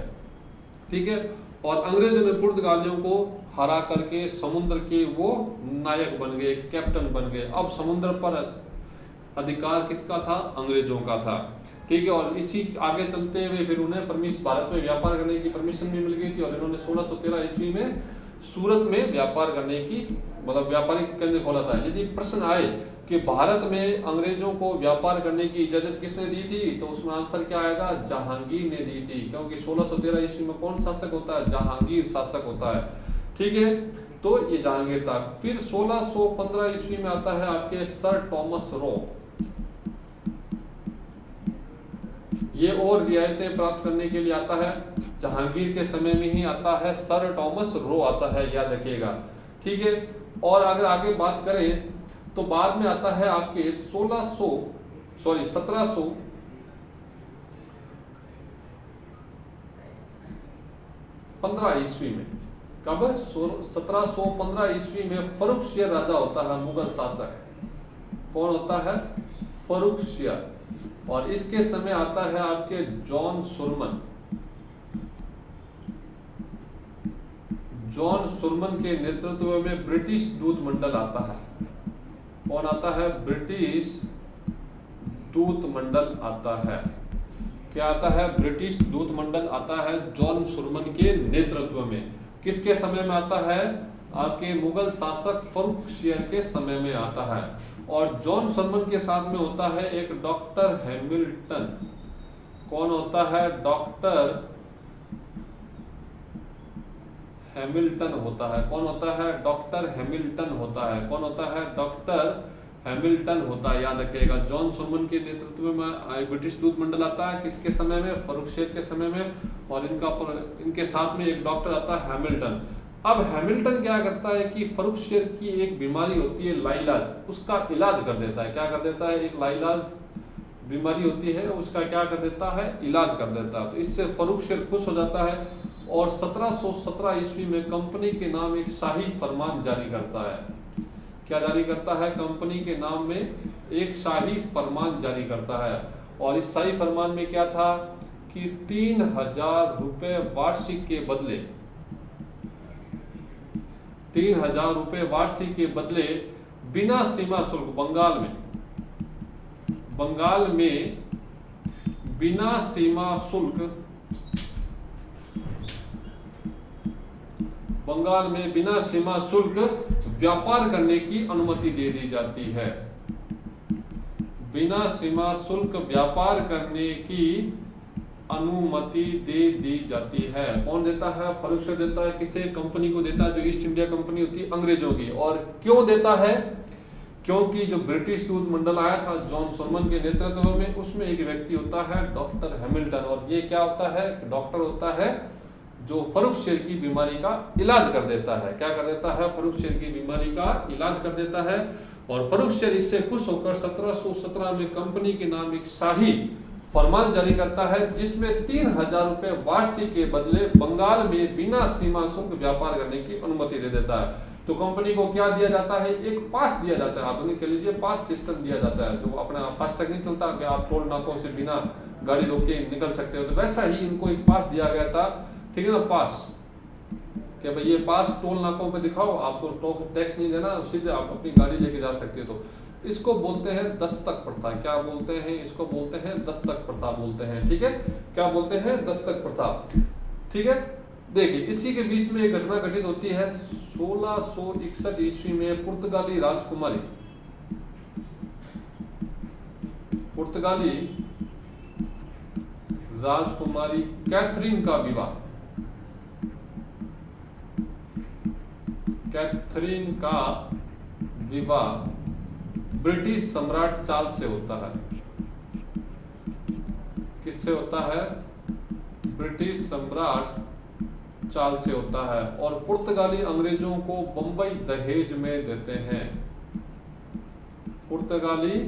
ठीक है, और अंग्रेजों ने पुर्तगालियों को हरा करके समुद्र के वो नायक बन गए, कैप्टन बन गए। अब समुद्र पर अधिकार किसका था, अंग्रेजों का था। ठीक है, और इसी आगे चलते हुए फिर उन्हें भारत में व्यापार करने की परमिशन भी मिल गई थी और इन्होंने 1613 ईस्वी में सूरत में व्यापार करने की मतलब व्यापारिक केंद्र खोला था। यदि प्रश्न आए कि भारत में अंग्रेजों को व्यापार करने की इजाजत किसने दी थी, तो उसमें आंसर क्या आएगा, जहांगीर ने दी थी। क्योंकि 1613 ईस्वी में कौन शासक होता है, जहांगीर शासक होता है। ठीक है, तो ये जहांगीर था। फिर 1615 ईस्वी में आता है आपके सर टॉमस रो। ये और रियायतें प्राप्त करने के लिए आता है, जहांगीर के समय में ही आता है, सर टॉमस रो आता है, याद रखिएगा। ठीक है, और अगर आगे बात करें तो बाद में आता है आपके 1715 ईस्वी में। कब, 1715 ईस्वी में फर्रुखशियर राजा होता है, मुगल शासक। कौन होता है, फर्रुखशियर। और इसके समय आता है आपके जॉन सुरमन। जॉन सुरमन के नेतृत्व में ब्रिटिश दूत मंडल आता है। कौन आता है, ब्रिटिश दूत मंडल आता है। क्या आता है, ब्रिटिश दूत मंडल आता है जॉन सुरमन के नेतृत्व में। किसके समय में आता है, आपके मुगल शासक फर्रुखशियर के समय में आता है। और जॉन सुरमन के साथ में होता है एक डॉक्टर हैमिल्टन। कौन होता है, डॉक्टर हैमिल्टन होता है। कौन होता है, डॉक्टर हैमिल्टन होता है। कौन होता है, डॉक्टर हैमिल्टन होता है, याद रखिएगा। जॉन सुरमन के नेतृत्व में ब्रिटिश दूत मंडल आता है, किसके समय में, फर्रुखशियर के समय में। और इनके साथ में एक डॉक्टर आता है, हैमिल्टन। अब हैमिल्टन क्या करता है कि फर्रुखशियर की एक बीमारी होती है लाइलाज, उसका इलाज कर देता है। क्या कर देता है, एक लाइलाज बीमारी होती है, उसका क्या कर देता है, इलाज कर देता है। तो इससे फर्रुखशियर खुश हो जाता है और 1717 ईस्वी में कंपनी के नाम एक शाही फरमान जारी करता है। क्या जारी करता है, कंपनी के नाम में एक शाही फरमान जारी करता है। और इस शाही फरमान में क्या था कि 3000 रुपए वार्षिक के बदले, 3000 रुपए वार्षिक के बदले बिना सीमा शुल्क, बंगाल में बिना सीमा शुल्क, बंगाल में बिना सीमा शुल्क व्यापार करने की अनुमति दे दी जाती है। बिना सीमा शुल्क व्यापार करने की अनुमति दे दी जाती है। कौन देता है, फर्रुखशियर देता है। किसे, कंपनी को देता है, जो ईस्ट इंडिया कंपनी होती है अंग्रेजों की। और क्यों देता है, क्योंकि जो ब्रिटिश दूत मंडल आया था जॉन सुरमन के नेतृत्व में, उसमें एक व्यक्ति होता है डॉक्टर हैमिल्टन। और ये क्या होता है, डॉक्टर होता है जो फर्रुखशियर की बीमारी का इलाज कर देता है। क्या कर देता है, फर्रुखशियर की बीमारी का इलाज कर देता है। और फर्रुखशियर इससे खुश होकर 1717 में कंपनी के नाम एक शाही फरमान जारी करता है, जिसमें 3000 रुपए वार्षिक के बदले बंगाल में बिना सीमा शुल्क व्यापार करने की अनुमति दे देता है। तो कंपनी को क्या दिया जाता है, एक पास दिया जाता है। आधुनिक कह लीजिए पास सिस्टम दिया जाता है, जो अपना फास्टैग नहीं चलता कि आप टोल नाकों से बिना गाड़ी रोके निकल सकते हो, तो वैसा ही इनको एक पास दिया गया था। ठीक है ना, पास, क्या भाई ये पास टोल नाकों पे दिखाओ, आपको टैक्स नहीं देना, सीधे आप अपनी गाड़ी लेके जा सकते हो। तो इसको बोलते हैं दस्तक प्रथा। क्या बोलते हैं, इसको बोलते हैं दस्तक प्रथा बोलते हैं। ठीक है, क्या बोलते हैं, दस्तक प्रथा। ठीक है, देखिए इसी के बीच में एक घटना घटित होती है 1661 ईस्वी में। पुर्तगाली राजकुमारी कैथरीन का विवाह कैथरीन का विवाह ब्रिटिश सम्राट चार्ल्स से होता है। किससे होता है? ब्रिटिश सम्राट चार्ल्स से होता है। और पुर्तगाली अंग्रेजों को बंबई दहेज में देते हैं। पुर्तगाली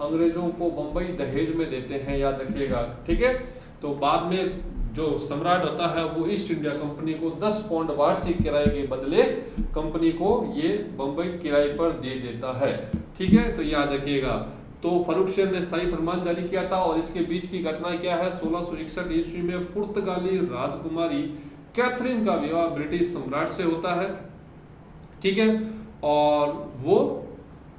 अंग्रेजों को बंबई दहेज में देते हैं, याद रखिएगा, ठीक है। तो बाद में जो सम्राट होता है वो ईस्ट इंडिया कंपनी को 10 पाउंड वार्षिक किराए के बदले कंपनी को ये बंबई किराए पर दे देता है, ठीक है। तो याद रखिएगा। तो फर्रुख शेर ने शाही फरमान जारी किया था और इसके बीच की घटना क्या है? 1661 ईस्वी में पुर्तगाली राजकुमारी कैथरीन का विवाह ब्रिटिश सम्राट से होता है, ठीक है। और वो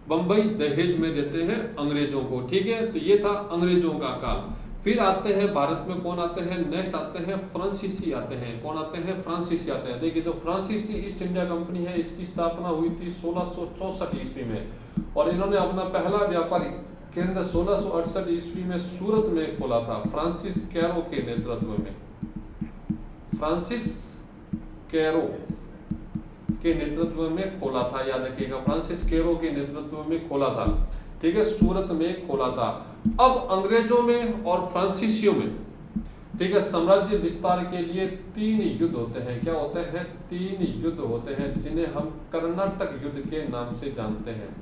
बंबई दहेज में देते हैं अंग्रेजों को, ठीक है। तो ये था अंग्रेजों का काल। फिर आते हैं भारत में कौन आते हैं? नेक्स्ट आते हैं फ्रांसीसी आते हैं। कौन आते हैं? फ्रांसीसी आते हैं। देखिए, जो फ्रांसीसी ईस्ट इंडिया कंपनी है इसकी स्थापना हुई थी 1664 ईस्वी में और इन्होंने अपना पहला व्यापारी केंद्र 1668 ईस्वी में सूरत में खोला था, फ्रांसिस कैरो के नेतृत्व में। फ्रांसिस कैरो के नेतृत्व में खोला था, याद रखिएगा, फ्रांसिस कैरो के नेतृत्व में खोला था, ठीक है, सूरत में खोला था। अब अंग्रेजों में और फ्रांसीसियों में, ठीक है, साम्राज्य विस्तार के लिए 3 युद्ध होते हैं। क्या होते हैं? 3 युद्ध होते हैं जिन्हें हम कर्नाटक युद्ध के नाम से जानते हैं।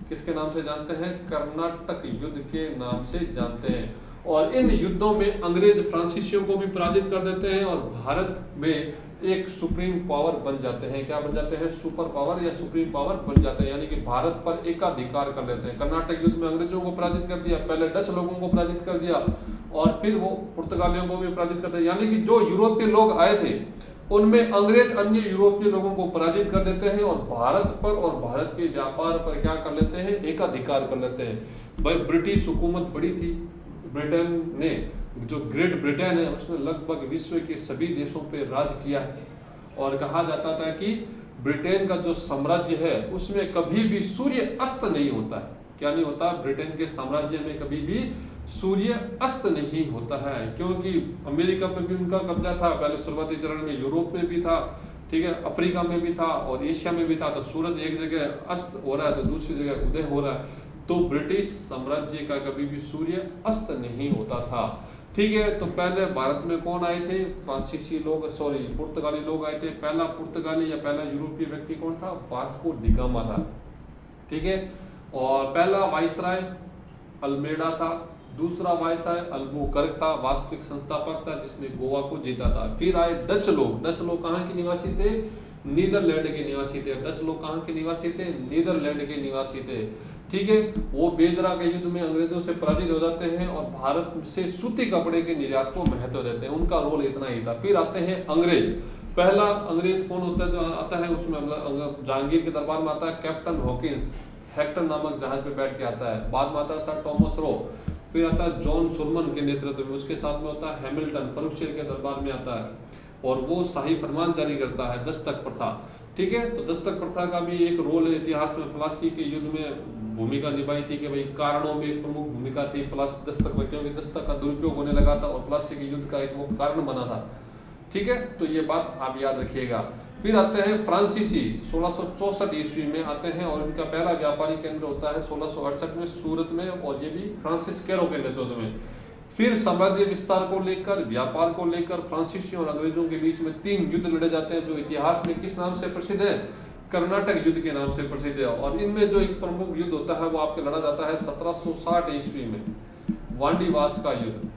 किसके नाम से जानते हैं? कर्नाटक युद्ध के नाम से जानते हैं। और इन युद्धों में अंग्रेज फ्रांसीसियों को भी पराजित कर देते हैं और भारत में एक सुप्रीम पावर बन जाते हैं। क्या बन जाते हैं? सुपर पावर या सुप्रीम पावर बन जाते हैं, यानी कि भारत पर एकाधिकार कर लेते हैं। कर्नाटक युद्ध में अंग्रेजों को पराजित कर दिया, पहले डच लोगों को पराजित कर दिया और फिर वो पुर्तगालियों को भी पराजित कर दिया, यानी कि जो यूरोपीय लोग आए थे उनमें अंग्रेज अन्य यूरोपीय लोगों को पराजित कर देते हैं और भारत पर और भारत के व्यापार पर क्या कर लेते हैं? एकाधिकार कर लेते हैं। भाई ब्रिटिश हुकूमत बड़ी थी, ब्रिटेन ने, जो ग्रेट ब्रिटेन है उसने लगभग विश्व के सभी देशों पे राज किया है और कहा जाता था कि ब्रिटेन का जो साम्राज्य है उसमें कभी भी सूर्य अस्त नहीं होता है। क्या नहीं होता? ब्रिटेन के साम्राज्य में कभी भी सूर्य अस्त नहीं होता है, क्योंकि अमेरिका में भी उनका कब्जा था पहले शुरुआती चरण में, यूरोप में भी था, ठीक है, अफ्रीका में भी था और एशिया में भी था। तो सूरज एक जगह अस्त हो रहा है तो दूसरी जगह उदय हो रहा है। तो ब्रिटिश साम्राज्य का कभी भी सूर्य अस्त नहीं होता था, ठीक है। तो पहले भारत में कौन आए थे? फ्रांसीसी लोग, सॉरी पुर्तगाली लोग आए थे। पहला पुर्तगाली या पहला यूरोपीय व्यक्ति कौन था? वास्को डी गामा था, ठीक है। और पहला वाइसराय अल्मेडा था, दूसरा वाइसराय अल्बुकर्क था, वास्तविक संस्थापक था जिसने गोवा को जीता था। फिर आए डच लोग। डच लोग कहाँ के निवासी थे? नीदरलैंड के निवासी थे। डच लोग कहाँ के निवासी थे? नीदरलैंड के निवासी थे, ठीक है। वो बेदरा के युद्ध में अंग्रेजों से पराजित हो जाते हैं और भारत से सूती कपड़े के निर्यात को महत्व देते हैं। उनका रोल इतना ही था। फिर आते हैं अंग्रेज। पहला अंग्रेज कौन होता है जो आता है? उसमें जहांगीर के दरबार में आता है कैप्टन हॉकिंस, हेक्टर नामक जहाज पे बैठ के आता है। बाद में आता है सर टॉमस रो। फिर आता है जॉन सुरमन के नेतृत्व में, उसके साथ में होता है हैमिल्टन, फर्रुख शेर के दरबार में आता है और वो शाही फरमान जारी करता है, दस्तक प्रथा, ठीक है। तो दस्तक प्रथा का भी एक रोल है इतिहास में। प्लासी के युद्ध में भूमिका निभाई थी कि भाई कारणों में एक प्रमुख भूमिका थी प्लासी दस्तक में, क्योंकि दस्तक का दुरुपयोग होने लगा था और प्लासी के युद्ध का एक वो कारण बना था, ठीक है। तो ये बात आप याद रखिएगा। फिर आते हैं फ्रांसीसी, 1664 ईस्वी में आते हैं और इनका पहला व्यापारिक केंद्र होता है 1668 में सूरत में और ये भी फ्रांसिस कैरो के नेतृत्व में। फिर साम्राज्य विस्तार को लेकर, व्यापार को लेकर फ्रांसीसियों और अंग्रेजों के बीच में 3 युद्ध लड़े जाते हैं जो इतिहास में किस नाम से प्रसिद्ध है? कर्नाटक युद्ध के नाम से प्रसिद्ध है। और इनमें जो एक प्रमुख युद्ध होता है वो आपके लड़ा जाता है 1760 ईस्वी में, वांडीवास का युद्ध।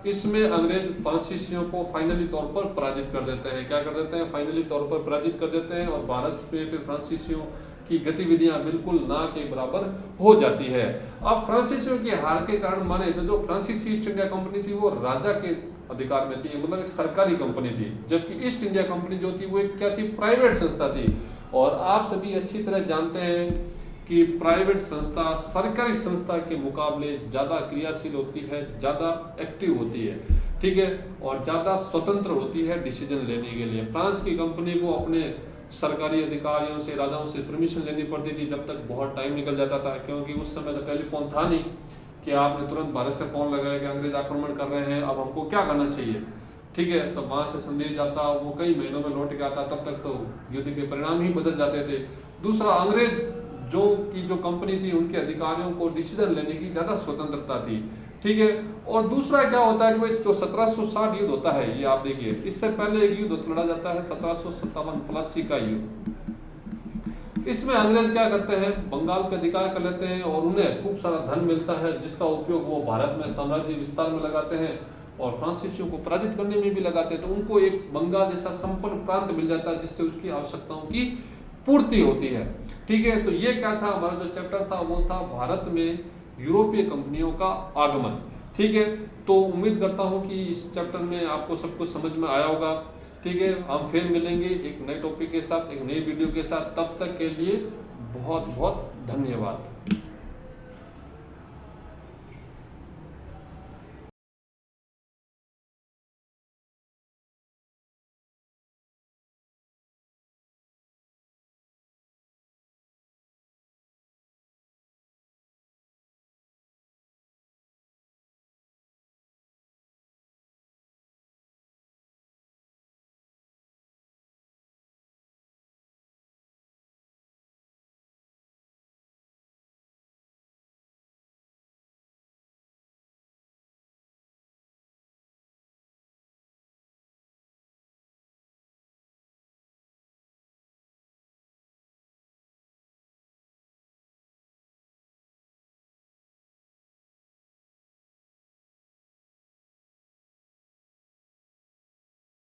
इसमें अंग्रेज फ्रांसीसियों को फाइनली तौर पर पराजित कर देते हैं। क्या कर देते हैं? फाइनली तौर पर पराजित कर देते हैं और भारत पे फिर फ्रांसीसियों की गतिविधियां बिल्कुल ना के बराबर हो जाती है। अब फ्रांसीसियों की हार के कारण माने तो जो फ्रांसीसी ईस्ट इंडिया कंपनी थी वो राजा के अधिकार में थी, मतलब एक सरकारी कंपनी थी, जबकि ईस्ट इंडिया कंपनी जो थी वो एक क्या थी? प्राइवेट संस्था थी। और आप सभी अच्छी तरह जानते हैं कि प्राइवेट संस्था सरकारी संस्था के मुकाबले ज़्यादा क्रियाशील होती है, ज़्यादा एक्टिव होती है, ठीक है, और ज़्यादा स्वतंत्र होती है डिसीजन लेने के लिए। फ्रांस की कंपनी को अपने सरकारी अधिकारियों से, राजाओं से परमिशन लेनी पड़ती थी, जब तक बहुत टाइम निकल जाता था, क्योंकि उस समय तो टेलीफोन था नहीं कि आपने तुरंत भारत से फ़ोन लगाया कि अंग्रेज आक्रमण कर रहे हैं, अब हमको क्या करना चाहिए, ठीक है। तो वहाँ से संदेश जाता, वो कई महीनों में लौट के आता, तब तक तो युद्ध के परिणाम ही बदल जाते थे। दूसरा, अंग्रेज जो कंपनी थी, उनके अधिकारियों को डिसीजन लेने की ज़्यादा स्वतंत्रता थी, ठीक है। और दूसरा क्या होता है कि भाई जो 1760 युद्ध होता है, ये आप देखिए, इससे पहले एक युद्ध लड़ा जाता है 1757 प्लासी का युद्ध। इसमें अंग्रेज क्या करते हैं, बंगाल पे अधिकार कर लेते हैं और उन्हें खूब सारा धन मिलता है, जिसका उपयोग वो भारत में साम्राज्य विस्तार में लगाते हैं और फ्रांसीसियों को पराजित करने में भी लगाते हैं। तो उनको एक बंगाल जैसा संपन्न प्रांत मिल जाता है, जिससे उसकी आवश्यकताओं की पूर्ति होती है, ठीक है। तो ये क्या था, हमारा जो चैप्टर था वो था भारत में यूरोपीय कंपनियों का आगमन, ठीक है। तो उम्मीद करता हूँ कि इस चैप्टर में आपको सब कुछ समझ में आया होगा, ठीक है। हम फिर मिलेंगे एक नए टॉपिक के साथ, एक नई वीडियो के साथ। तब तक के लिए बहुत बहुत धन्यवाद।